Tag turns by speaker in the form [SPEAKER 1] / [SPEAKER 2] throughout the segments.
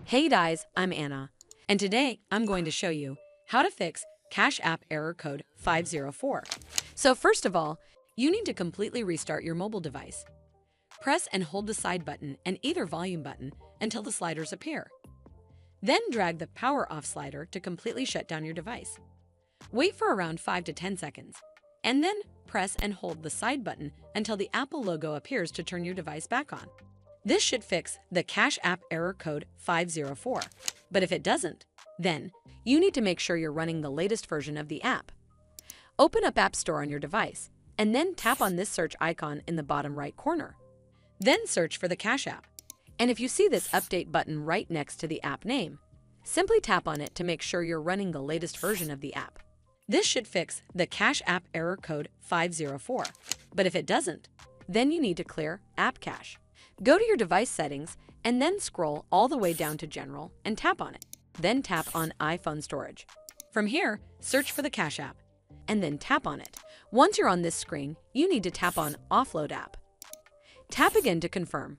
[SPEAKER 1] Hey guys, I'm Anna, and today I'm going to show you how to fix Cache App Error Code 504. So first of all, you need to completely restart your mobile device. Press and hold the side button and either volume button until the sliders appear. Then drag the power off slider to completely shut down your device. Wait for around 5 to 10 seconds, and then press and hold the side button until the Apple logo appears to turn your device back on. This should fix the Cache App Error Code 504, but if it doesn't, then you need to make sure you're running the latest version of the app. Open up App Store on your device, and then tap on this search icon in the bottom right corner. Then search for the Cache App, and if you see this update button right next to the app name, simply tap on it to make sure you're running the latest version of the app. This should fix the Cache App Error Code 504, but if it doesn't, then you need to clear App Cache. Go to your device settings and then scroll all the way down to General and tap on it. Then tap on iPhone Storage. From here, search for the Cache App and then tap on it. Once you're on this screen, you need to tap on Offload App. Tap again to confirm.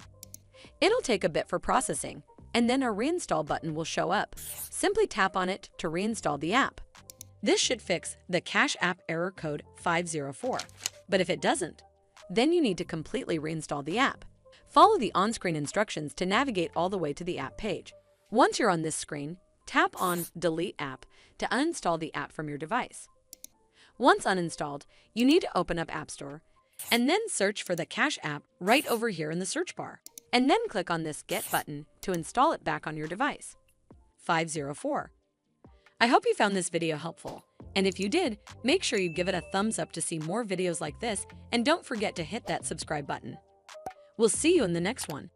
[SPEAKER 1] It'll take a bit for processing, and then a reinstall button will show up. Simply tap on it to reinstall the app. This should fix the Cache App Error Code 504, but if it doesn't, then you need to completely reinstall the app. Follow the on-screen instructions to navigate all the way to the app page. Once you're on this screen, tap on Delete App to uninstall the app from your device. Once uninstalled, you need to open up App Store and then search for the Cache App right over here in the search bar, and then click on this Get button to install it back on your device. 504. I hope you found this video helpful, and if you did, make sure you give it a thumbs up to see more videos like this, and don't forget to hit that subscribe button. We'll see you in the next one.